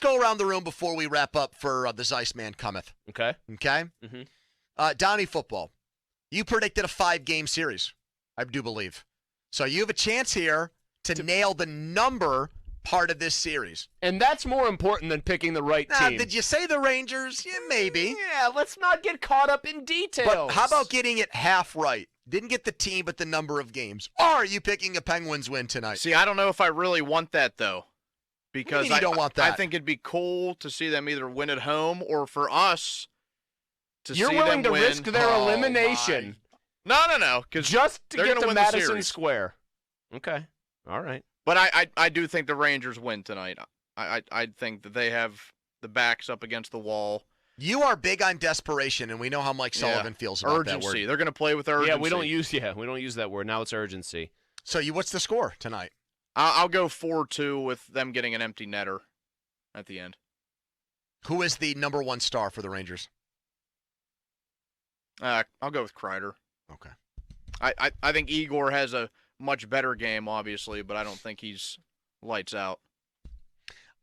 go around the room before we wrap up for the Zeiss Man Cometh. Okay. Okay? Mm-hmm. Donnie Football, you predicted a 5-game series, I do believe. So you have a chance here to nail the number part of this series. And that's more important than picking the right team. Did you say the Rangers? Yeah, maybe. Yeah, let's not get caught up in details. But how about getting it half right? Didn't get the team, but the number of games. Or are you picking a Penguins win tonight? See, I don't know if I really want that, though. Because you don't want that? I think it'd be cool to see them either win at home or for us to You're see willing them to win. risk their elimination. No. Just to they're get gonna to win the Madison series. Square. Okay. All right. But I do think the Rangers win tonight. I think that they have the backs up against the wall. You are big on desperation, and we know how Mike Sullivan feels about urgency. that word. They're going to play with urgency. Yeah, we don't use that word. Now it's urgency. So what's the score tonight? I'll go 4-2 with them getting an empty netter at the end. Who is the number one star for the Rangers? I'll go with Kreider. Okay. I think Igor has a much better game, obviously, but I don't think he's lights out.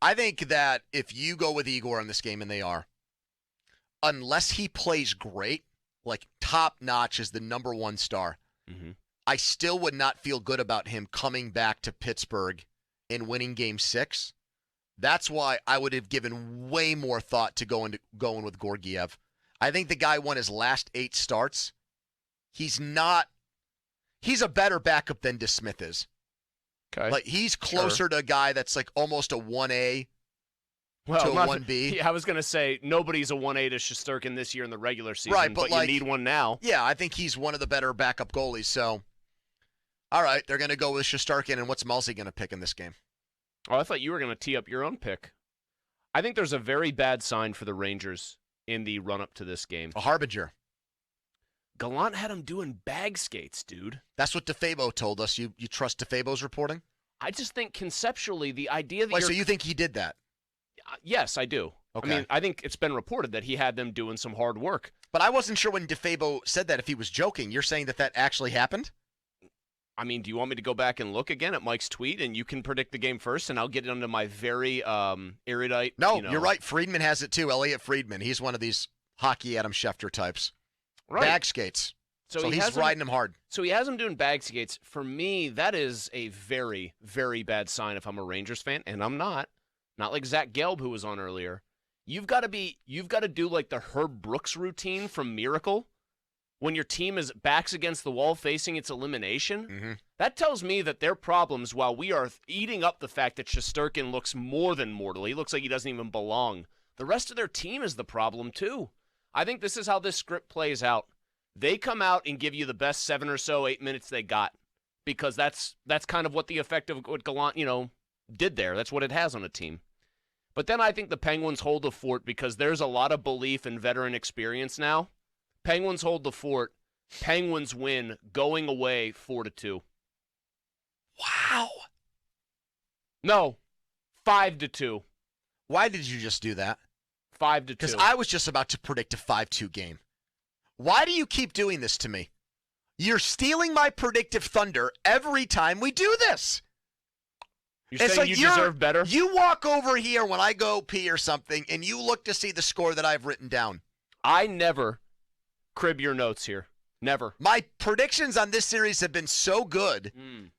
I think that if you go with Igor in this game, and they are, unless he plays great, like top-notch as the number one star, I still would not feel good about him coming back to Pittsburgh and winning Game 6. That's why I would have given way more thought to going with Georgiev. I think the guy won his last 8 starts. He's a better backup than DeSmith is. Okay. Like he's closer to a guy that's like almost a 1A to a 1B. I was going to say nobody's a 1A to Shesterkin this year in the regular season, right, but you need one now. Yeah, I think he's one of the better backup goalies. So, all right, they're going to go with Shesterkin, and what's Mullsy going to pick in this game? Oh, I thought you were going to tee up your own pick. I think there's a very bad sign for the Rangers in the run-up to this game. A harbinger. Gallant had him doing bag skates, dude. That's what DeFabo told us. You trust DeFabo's reporting? I just think conceptually the idea that so you think he did that? Yes, I do. Okay. I mean, I think it's been reported that he had them doing some hard work. But I wasn't sure when DeFabo said that if he was joking. You're saying that actually happened? I mean, do you want me to go back and look again at Mike's tweet, and you can predict the game first, and I'll get it under my very erudite? No, you're right. Friedman has it too. Elliot Friedman. He's one of these hockey Adam Schefter types. Right. Bag skates. So he's riding him hard. So he has him doing bag skates. For me, that is a very, very bad sign if I'm a Rangers fan, and I'm not. Not like Zach Gelb, who was on earlier. You've got to do like the Herb Brooks routine from Miracle when your team is backs against the wall facing its elimination. Mm-hmm. That tells me that their problems, while we are eating up the fact that Shesterkin looks more than mortal, he looks like he doesn't even belong. The rest of their team is the problem too. I think this is how this script plays out. They come out and give you the best 7 or so 8 minutes they got, because that's kind of what the effect of what Gallant, did there. That's what it has on a team. But then I think the Penguins hold the fort because there's a lot of belief and veteran experience now. Penguins hold the fort. Penguins win going away 4-2. Wow. No, 5-2. Why did you just do that? 5-2. Because I was just about to predict a 5-2 game. Why do you keep doing this to me? You're stealing my predictive thunder every time we do this. You're saying you deserve better? You walk over here when I go pee or something, and you look to see the score that I've written down. I never crib your notes here. Never. My predictions on this series have been so good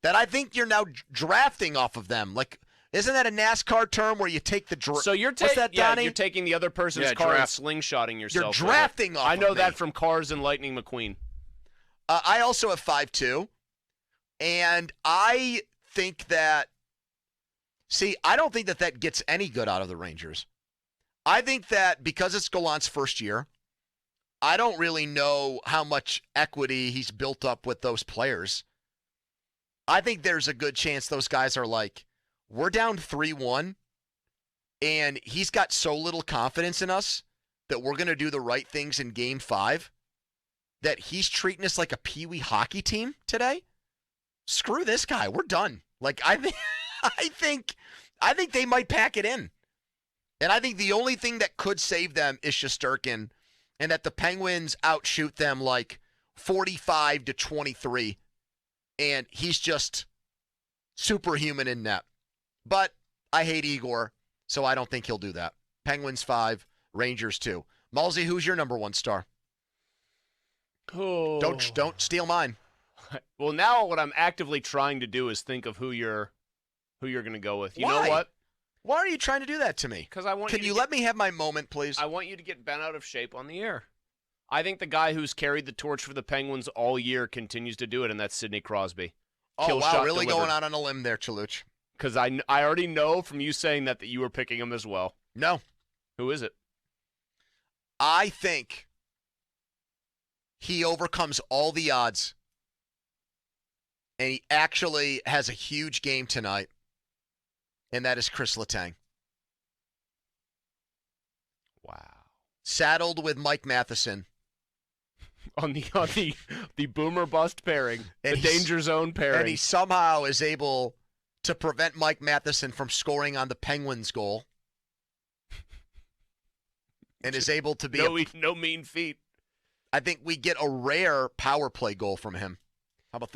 that I think you're now drafting off of them. Like, isn't that a NASCAR term where you take the draft? So you're you're taking the other person's car and slingshotting yourself. You're drafting off. I know of that me. from Cars and Lightning McQueen. I also have 5-2, and I think that. See, I don't think that gets any good out of the Rangers. I think that because it's Gallant's first year, I don't really know how much equity he's built up with those players. I think there's a good chance those guys are like, we're down 3-1, and he's got so little confidence in us that we're going to do the right things in Game 5 that he's treating us like a peewee hockey team today. Screw this guy. We're done. Like, I think they might pack it in. And I think the only thing that could save them is Shesterkin, and that the Penguins outshoot them like 45-23, and he's just superhuman in net. But I hate Igor, So I don't think he'll do that. Penguins 5, Rangers 2. Malsey, who's your number 1 star? Oh. Don't steal mine. Well, now what I'm actively trying to do is think of who you're going to go with. You Why? know what? Why are you trying to do that to me? Because I want Can you you to let me have my moment, please? I want you to get bent out of shape on the air. I think the guy who's carried the torch for the Penguins all year continues to do it, and that's Sidney Crosby. Oh, Kill wow, shot really delivered. going out on a limb there, Chaluch. Because I already know from you saying that you were picking him as well. No. Who is it? I think he overcomes all the odds, and he actually has a huge game tonight, and that is Chris Letang. Wow. Saddled with Mike Matheson. On the boomer bust pairing, And the he's- danger zone pairing. And he somehow is able to prevent Mike Matheson from scoring on the Penguins goal. And is able to be, no mean feat. I think we get a rare power play goal from him. How about that?